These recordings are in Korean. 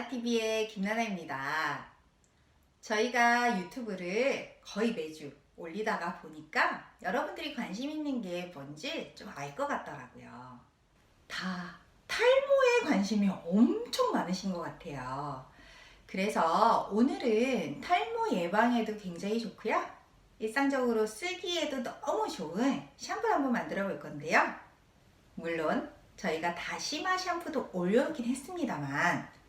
나나TV의 김나나입니다. 저희가 유튜브를 거의 매주 올리다가 보니까 여러분들이 관심 있는 게 뭔지 좀 알 것 같더라고요. 다 탈모에 관심이 엄청 많으신 것 같아요. 그래서 오늘은 탈모 예방에도 굉장히 좋고요. 일상적으로 쓰기에도 너무 좋은 샴푸를 한번 만들어 볼 건데요. 물론 저희가 다시마 샴푸도 올려놓긴 했습니다만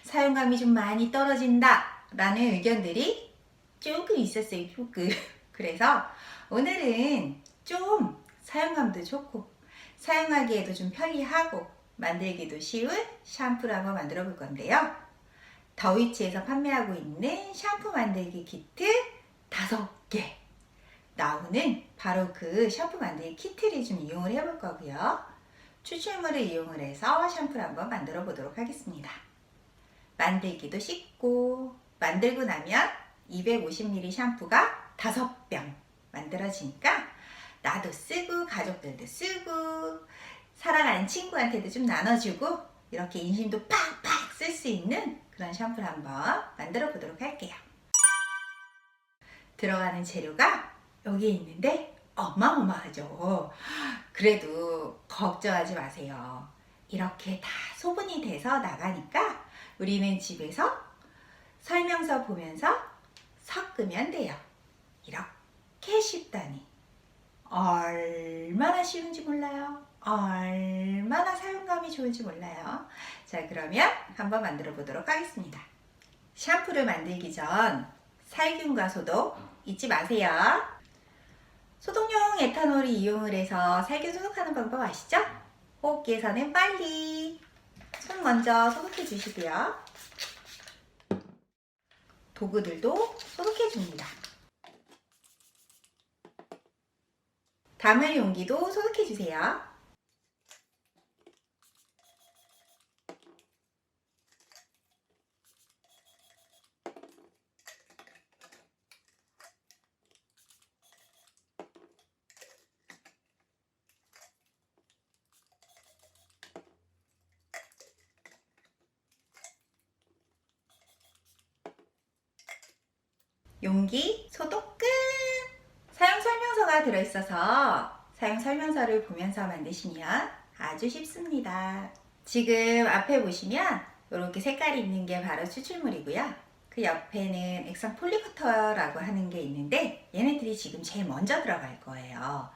사용감이 좀 많이 떨어진다 라는 의견들이 조금 있었어요. 조금. 그래서 오늘은 좀 사용감도 좋고 사용하기에도 좀 편리하고 만들기도 쉬운 샴푸를 한번 만들어 볼 건데요. 더위치에서 판매하고 있는 샴푸 만들기 키트 5개 나오는 바로 그 샴푸 만들기 키트를 좀 이용을 해볼 거고요. 추출물을 이용을 해서 샴푸를 한번 만들어 보도록 하겠습니다. 만들기도 쉽고 만들고 나면 250ml 샴푸가 5병 만들어지니까 나도 쓰고 가족들도 쓰고 사랑하는 친구한테도 좀 나눠주고 이렇게 인심도 팍팍 쓸 수 있는 그런 샴푸를 한번 만들어 보도록 할게요. 들어가는 재료가 여기에 있는데 어마어마하죠. 그래도 걱정하지 마세요. 이렇게 다 소분이 돼서 나가니까 우리는 집에서 설명서 보면서 섞으면 돼요. 이렇게 쉽다니 얼마나 쉬운지 몰라요. 얼마나 사용감이 좋은지 몰라요. 자, 그러면 한번 만들어 보도록 하겠습니다. 샴푸를 만들기 전 살균과 소독 잊지 마세요. 소독용 에탄올을 이용을 해서 살균 소독하는 방법 아시죠? 호흡기에서는 빨리 손 먼저 소독해 주시고요. 도구들도 소독해 줍니다. 담을 용기도 소독해 주세요. 용기 소독 끝! 사용 설명서가 들어있어서 사용 설명서를 보면서 만드시면 아주 쉽습니다. 지금 앞에 보시면 이렇게 색깔이 있는 게 바로 추출물이고요. 그 옆에는 액상 폴리버터라고 하는 게 있는데 얘네들이 지금 제일 먼저 들어갈 거예요.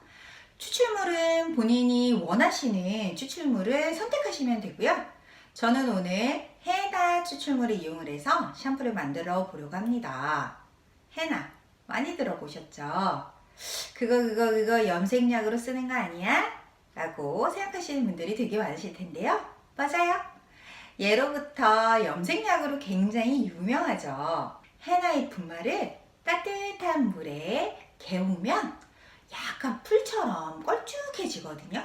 추출물은 본인이 원하시는 추출물을 선택하시면 되고요. 저는 오늘 헤나 추출물을 이용을 해서 샴푸를 만들어 보려고 합니다. 헤나 많이 들어보셨죠? 그거 염색약으로 쓰는 거 아니야? 라고 생각하시는 분들이 되게 많으실 텐데요. 맞아요. 예로부터 염색약으로 굉장히 유명하죠. 헤나의 분말을 따뜻한 물에 개우면 약간 풀처럼 걸쭉해지거든요.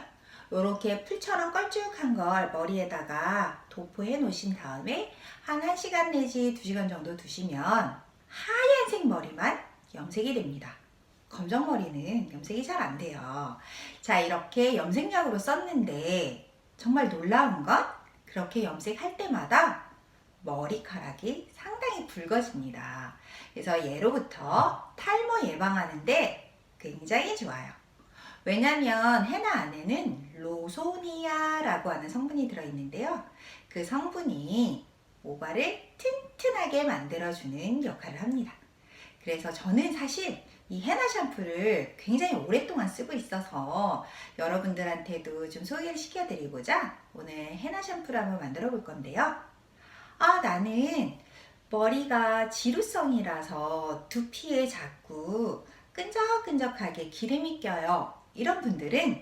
이렇게 풀처럼 걸쭉한 걸 머리에다가 도포해 놓으신 다음에 한 1시간 내지 2시간 정도 두시면 하얀색 머리만 염색이 됩니다. 검정 머리는 염색이 잘 안 돼요. 자, 이렇게 염색약으로 썼는데 정말 놀라운 건 그렇게 염색할 때마다 머리카락이 상당히 붉어집니다. 그래서 예로부터 탈모 예방하는데 굉장히 좋아요. 왜냐면 헤나 안에는 로소니아라고 하는 성분이 들어있는데요. 그 성분이 모발을 튼튼하게 만들어주는 역할을 합니다. 그래서 저는 사실 이 헤나 샴푸를 굉장히 오랫동안 쓰고 있어서 여러분들한테도 좀 소개를 시켜드리고자 오늘 헤나 샴푸를 한번 만들어 볼 건데요. 나는 머리가 지루성이라서 두피에 자꾸 끈적끈적하게 기름이 껴요. 이런 분들은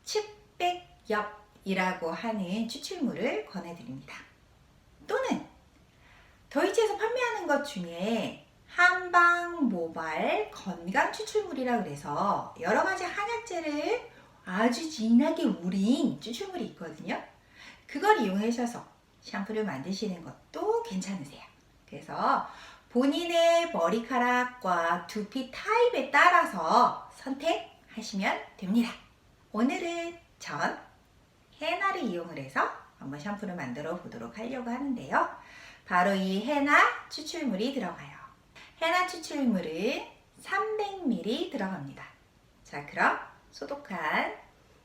측백엽이라고 하는 추출물을 권해드립니다. 또는 더이치에서 판매하는 것 중에 한방 모발 건강 추출물이라 그래서 여러 가지 한약재를 아주 진하게 우린 추출물이 있거든요. 그걸 이용하셔서 샴푸를 만드시는 것도 괜찮으세요. 그래서 본인의 머리카락과 두피 타입에 따라서 선택하시면 됩니다. 오늘은 전 헤나를 이용을 해서 한번 샴푸를 만들어 보도록 하려고 하는데요. 바로 이 해나 추출물이 들어가요. 해나 추출물은 300ml 들어갑니다. 자, 그럼 소독한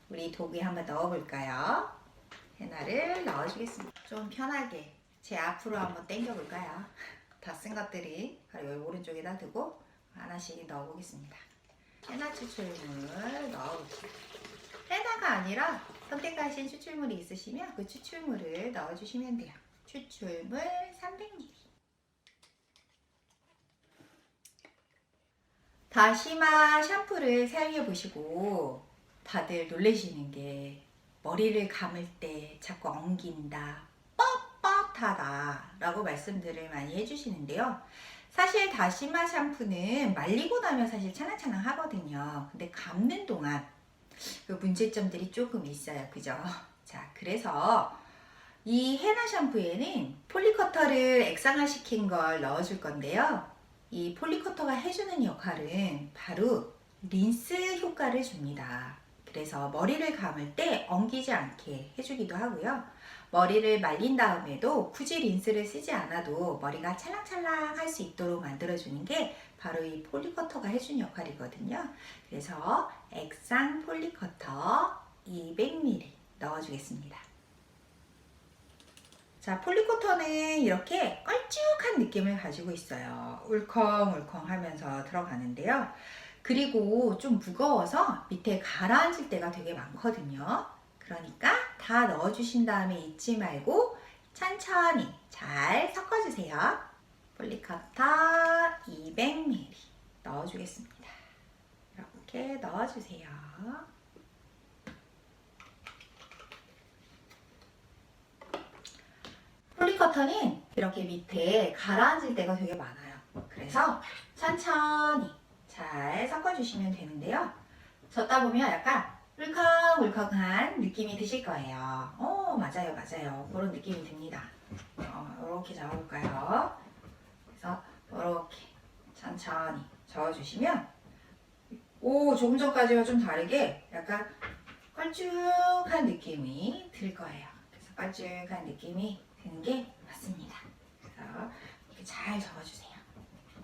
우리 도구에 한번 넣어볼까요? 해나를 넣어주겠습니다. 좀 편하게 제 앞으로 한번 당겨볼까요? 다 쓴 것들이 바로 여기 오른쪽에다 두고 하나씩 넣어보겠습니다. 해나 추출물 넣어볼게요. 해나가 아니라 선택하신 추출물이 있으시면 그 추출물을 넣어주시면 돼요. 추출물 300ml. 다시마 샴푸를 사용해 보시고 다들 놀라시는 게 머리를 감을 때 자꾸 엉긴다, 뻣뻣하다 라고 말씀들을 많이 해주시는데요. 사실 다시마 샴푸는 말리고 나면 사실 차랑차랑 하거든요. 근데 감는 동안 그 문제점들이 조금 있어요. 그죠? 자, 그래서 이 해나 샴푸에는 폴리커터를 액상화시킨 걸 넣어줄 건데요. 이 폴리커터가 해주는 역할은 바로 린스 효과를 줍니다. 그래서 머리를 감을 때 엉키지 않게 해주기도 하고요. 머리를 말린 다음에도 굳이 린스를 쓰지 않아도 머리가 찰랑찰랑 할 수 있도록 만들어주는 게 바로 이 폴리커터가 해주는 역할이거든요. 그래서 액상 폴리커터 200ml 넣어주겠습니다. 자, 폴리커터는 이렇게 걸쭉한 느낌을 가지고 있어요. 울컹울컹 하면서 들어가는데요. 그리고 좀 무거워서 밑에 가라앉을 때가 되게 많거든요. 그러니까 다 넣어주신 다음에 잊지 말고 천천히 잘 섞어주세요. 폴리커터 200ml 넣어주겠습니다. 이렇게 넣어주세요. 폴리커터는 이렇게 밑에 가라앉을 때가 되게 많아요. 그래서 천천히 잘 섞어주시면 되는데요. 젓다 보면 약간 울컥울컥한 느낌이 드실 거예요. 맞아요, 맞아요. 그런 느낌이 듭니다. 이렇게 저어볼까요? 그래서 이렇게 천천히 저어주시면 조금 전까지와 좀 다르게 약간 걸쭉한 느낌이 들 거예요. 그래서 걸쭉한 느낌이 드는 게 맞습니다. 그래서 이렇게 잘 저어주세요.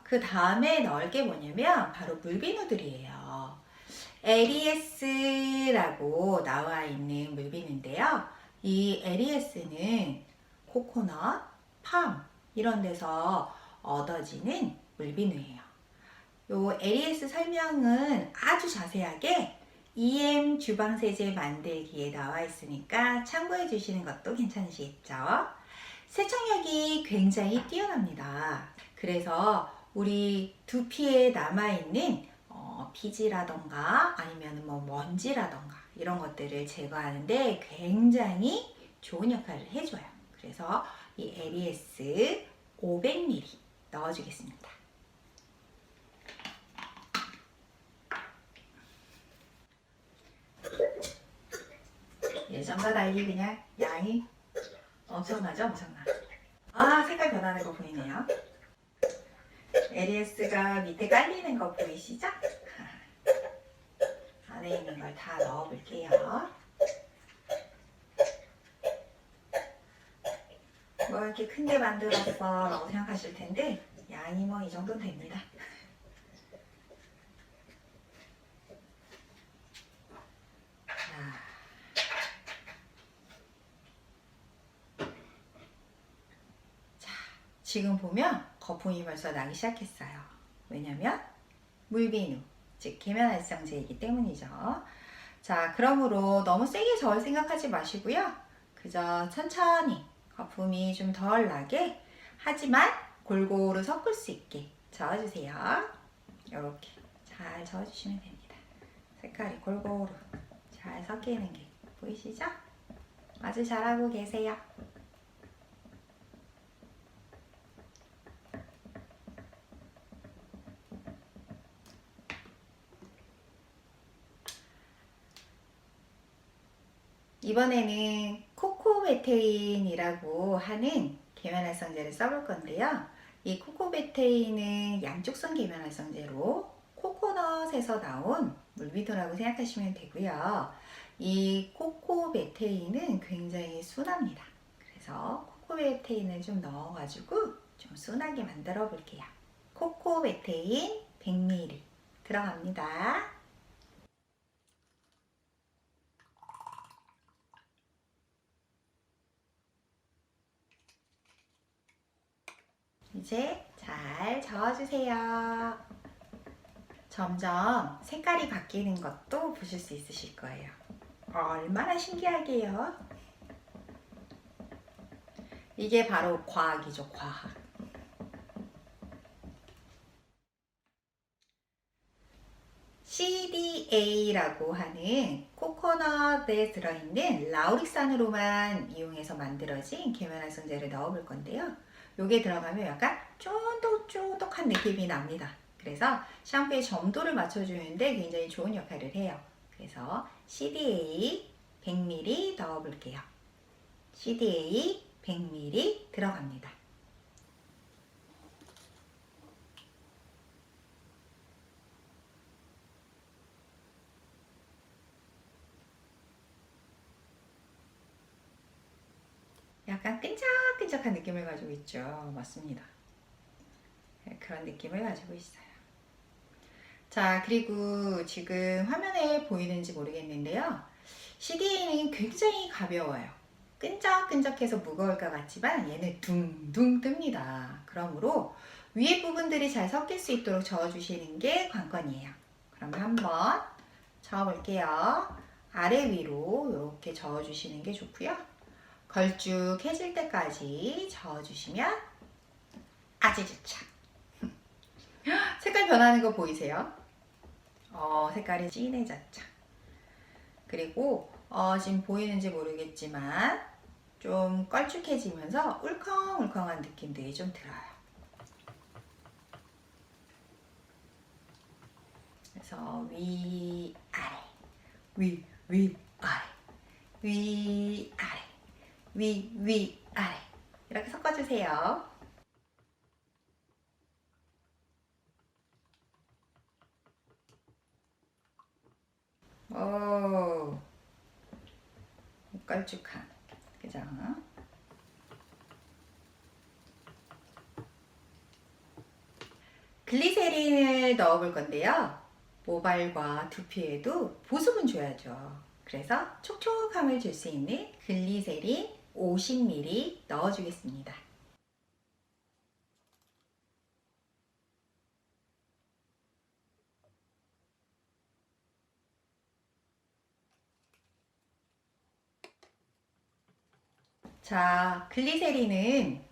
그 다음에 넣을 게 뭐냐면 바로 물비누들이에요. LES라고 나와 있는 물비누인데요. 이 LES는 코코넛, 팜 이런 데서 얻어지는 물비누예요. 요 LES 설명은 아주 자세하게 EM 주방세제 만들기에 나와 있으니까 참고해 주시는 것도 괜찮으시겠죠? 세척력이 굉장히 뛰어납니다. 그래서 우리 두피에 남아있는 피지라던가 아니면 뭐 먼지라던가 이런 것들을 제거하는데 굉장히 좋은 역할을 해줘요. 그래서 이 LES 500ml 넣어주겠습니다. 예전과 달리 그냥 양이 엄청나죠? 엄청나. 색깔 변하는 거 보이네요. LES가 밑에 깔리는 거 보이시죠? 안에 있는 걸 다 넣어볼게요. 뭐 이렇게 큰데 만들었어 라고 생각하실 텐데 양이 뭐 이 정도는 됩니다. 지금 보면 거품이 벌써 나기 시작했어요. 왜냐면 물비누, 즉 계면활성제이기 때문이죠. 자, 그러므로 너무 세게 저을 생각하지 마시고요. 그저 천천히 거품이 좀 덜 나게 하지만 골고루 섞을 수 있게 저어주세요. 이렇게 잘 저어주시면 됩니다. 색깔이 골고루 잘 섞이는 게 보이시죠? 아주 잘하고 계세요. 이번에는 코코베테인이라고 하는 계면활성제를 써볼 건데요. 이 코코베테인은 양쪽성 계면활성제로 코코넛에서 나온 물비누라고 생각하시면 되고요. 이 코코베테인은 굉장히 순합니다. 그래서 코코베테인을 좀 넣어가지고 좀 순하게 만들어 볼게요. 코코베테인 100ml 들어갑니다. 이제 잘 저어주세요. 점점 색깔이 바뀌는 것도 보실 수 있으실 거예요. 얼마나 신기하게요. 이게 바로 과학이죠, 과학. CDA라고 하는 코코넛에 들어있는 라우릭산으로만 이용해서 만들어진 계면활성제를 넣어볼 건데요. 요게 들어가면 약간 쫀득쫀득한 느낌이 납니다. 그래서 샴푸의 점도를 맞춰주는데 굉장히 좋은 역할을 해요. 그래서 CDA 100ml 넣어볼게요. CDA 100ml 들어갑니다. 약간 끈적끈적한 느낌을 가지고 있죠. 맞습니다. 그런 느낌을 가지고 있어요. 자, 그리고 지금 화면에 보이는지 모르겠는데요. CDA는 굉장히 가벼워요. 끈적끈적해서 무거울 것 같지만 얘는 둥둥 뜹니다. 그러므로 위에 부분들이 잘 섞일 수 있도록 저어주시는 게 관건이에요. 그러면 한번 저어볼게요. 아래 위로 이렇게 저어주시는 게 좋고요. 걸쭉해질 때까지 저어주시면 아주 좋죠. 색깔 변하는 거 보이세요? 색깔이 진해졌죠. 그리고 지금 보이는지 모르겠지만 좀 걸쭉해지면서 울컹울컹한 느낌들이 좀 들어요. 그래서 위, 아래, 위, 아래, 위, 아래, 위, 아래 이렇게 섞어주세요. 오, 걸쭉한, 그죠? 글리세린을 넣어볼 건데요. 모발과 두피에도 보습은 줘야죠. 그래서 촉촉함을 줄 수 있는 글리세린 50ml 넣어주겠습니다. 자, 글리세린은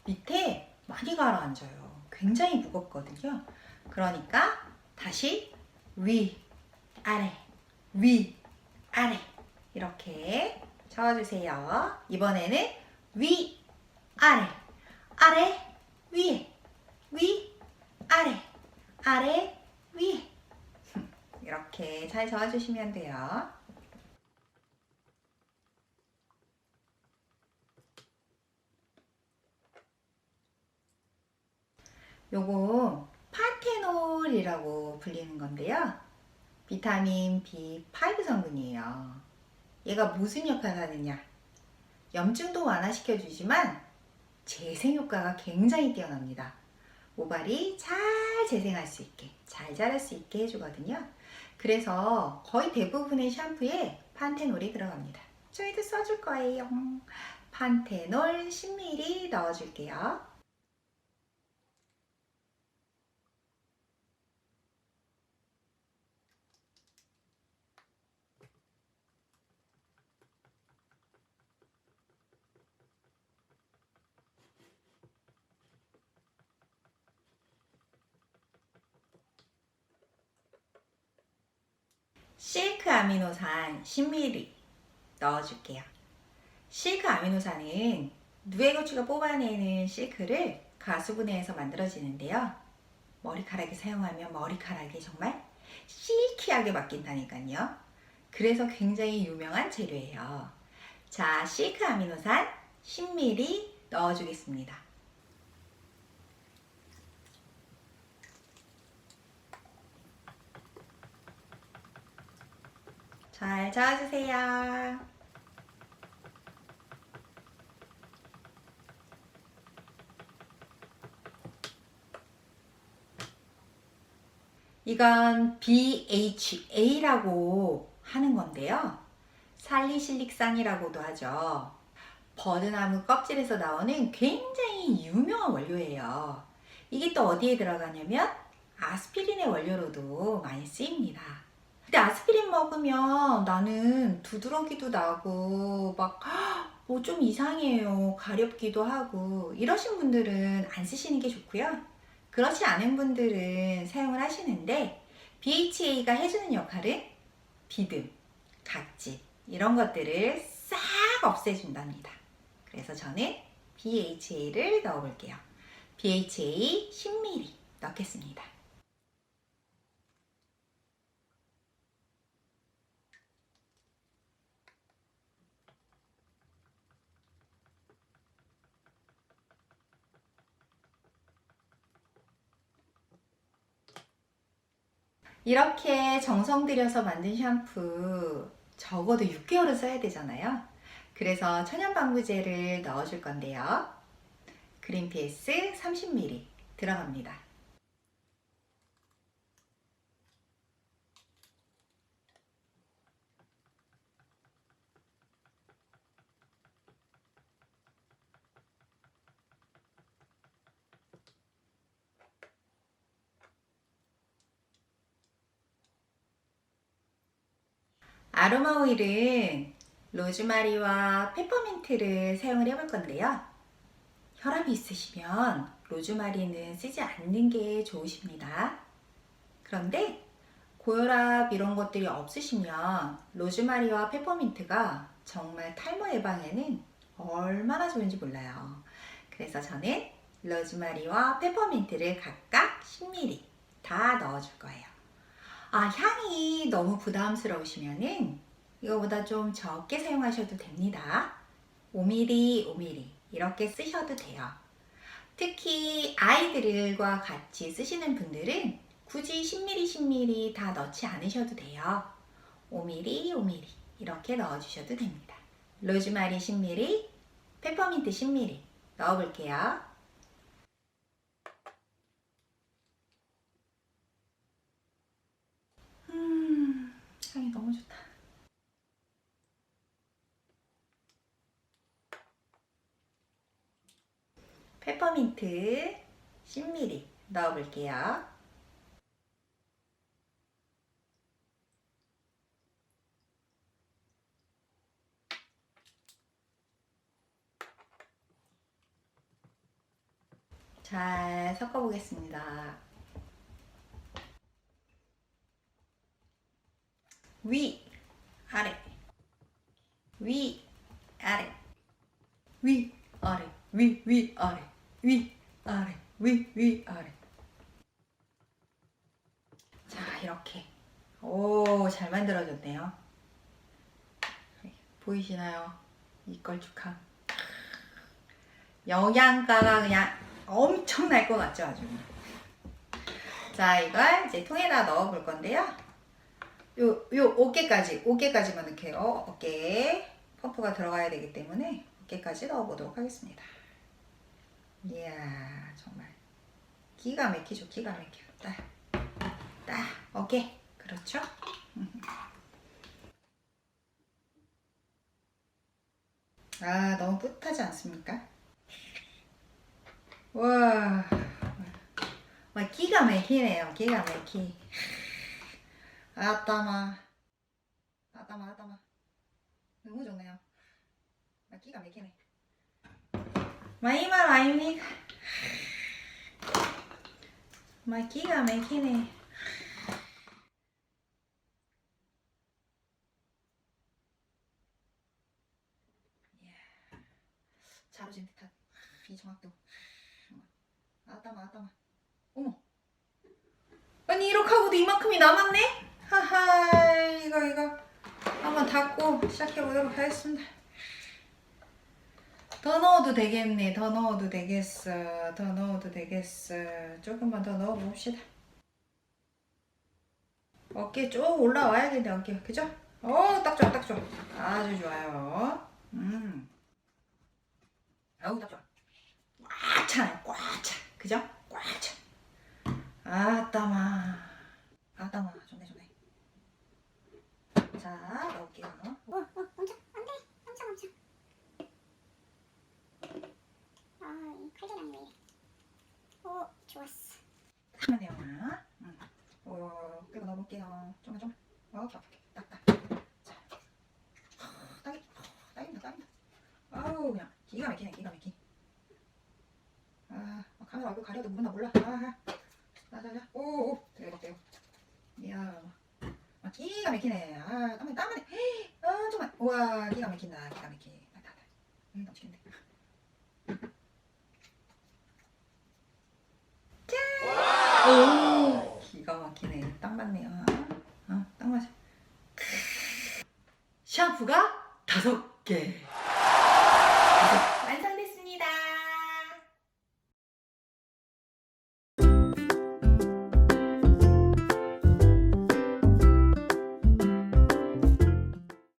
밑에 많이 가라앉아요. 굉장히 무겁거든요. 그러니까 다시 위, 아래, 위, 아래 이렇게 저어주세요. 이번에는 위, 아래, 아래, 위에, 위, 아래, 아래, 위에 이렇게 잘 저어주시면 돼요. 요거 판테놀이라고 불리는 건데요. 비타민 B5 성분이에요. 얘가 무슨 역할을 하느냐? 염증도 완화시켜주지만 재생 효과가 굉장히 뛰어납니다. 모발이 잘 재생할 수 있게, 잘 자랄 수 있게 해주거든요. 그래서 거의 대부분의 샴푸에 판테놀이 들어갑니다. 저희도 써줄 거예요. 판테놀 10ml 넣어줄게요. 실크 아미노산 10ml 넣어줄게요. 실크 아미노산은 누에고추가 뽑아내는 실크를 가수분해해서 만들어지는데요. 머리카락에 사용하면 머리카락이 정말 실키하게 바뀐다니까요. 그래서 굉장히 유명한 재료예요. 자, 실크 아미노산 10ml 넣어주겠습니다. 잘 저어주세요. 이건 BHA라고 하는 건데요. 살리실릭산이라고도 하죠. 버드나무 껍질에서 나오는 굉장히 유명한 원료예요. 이게 또 어디에 들어가냐면 아스피린의 원료로도 많이 쓰입니다. 근데 아스피린 먹으면 나는 두드러기도 나고 막 뭐 좀 이상해요. 가렵기도 하고 이러신 분들은 안 쓰시는 게 좋고요. 그렇지 않은 분들은 사용을 하시는데 BHA가 해주는 역할은 비듬, 각질 이런 것들을 싹 없애준답니다. 그래서 저는 BHA를 넣어볼게요. BHA 10ml 넣겠습니다. 이렇게 정성 들여서 만든 샴푸 적어도 6개월은 써야 되잖아요. 그래서 천연방부제를 넣어줄 건데요. 그린피스 30ml 들어갑니다. 아로마 오일은 로즈마리와 페퍼민트를 사용을 해볼 건데요. 혈압이 있으시면 로즈마리는 쓰지 않는 게 좋으십니다. 그런데 고혈압 이런 것들이 없으시면 로즈마리와 페퍼민트가 정말 탈모 예방에는 얼마나 좋은지 몰라요. 그래서 저는 로즈마리와 페퍼민트를 각각 10ml 다 넣어줄 거예요. 향이 너무 부담스러우시면은 이거보다 좀 적게 사용하셔도 됩니다. 5ml, 5ml 이렇게 쓰셔도 돼요. 특히 아이들과 같이 쓰시는 분들은 굳이 10ml, 10ml 다 넣지 않으셔도 돼요. 5ml, 5ml 이렇게 넣어주셔도 됩니다. 로즈마리 10ml, 페퍼민트 10ml 넣어볼게요. 향이 너무 좋다. 페퍼민트 10ml 넣어볼게요. 잘 섞어보겠습니다. 위, 아래, 위, 아래, 위, 아래, 위, 아래, 위, 아래, 위, 아래. 자, 이렇게. 오, 잘 만들어졌네요. 보이시나요? 이 걸쭉함. 영양가가 그냥 엄청날 것 같죠, 아주. 자, 이걸 이제 통에다 넣어 볼 건데요. 요 어깨까지만 넣게요. 어깨에 펌프가 들어가야 되기 때문에 어깨까지 넣어 보도록 하겠습니다. 이야, 정말 기가 막히죠, 기가 막혀. 딱 어깨. 그렇죠? 너무 뿌듯하지 않습니까? 와, 기가 막히네요. 기가 막히. 아따마. 너무 좋네요. 기가 막히네. 이말 아닙니까? 기가 막히네. 자루진 듯한 이 정확도. 아따마. 어머. 아니 이렇게 하고도 이만큼이 남았네? 하하, 이거 한번 닫고 시작해 보도록 하겠습니다. 더 넣어도 되겠네. 더 넣어도 되겠어. 조금만 더 넣어 봅시다. 어깨 쭉 올라와야겠네, 어깨. 그죠? 딱 좋아. 아주 좋아요. 아우, 딱 좋아. 꽉 차네, 꽉 차. 그죠? 꽉 차. 아따마. 좋았어. 잠깐만요. 그리고 넣어볼게요. 좀만. 오케이. 딱딱. 자, 딱입니다. 아우, 그냥 기가 막히네. 카메라 얼굴 가려도 모르나 몰라. 자. 오, 대박. 이야, 기가 막히네. 땀만해. 정말. 우와, 기가 막힌다. 넘치겠네. 오, 기가 막히네. 딱 맞네요. 딱 맞아. 샴푸가 5개.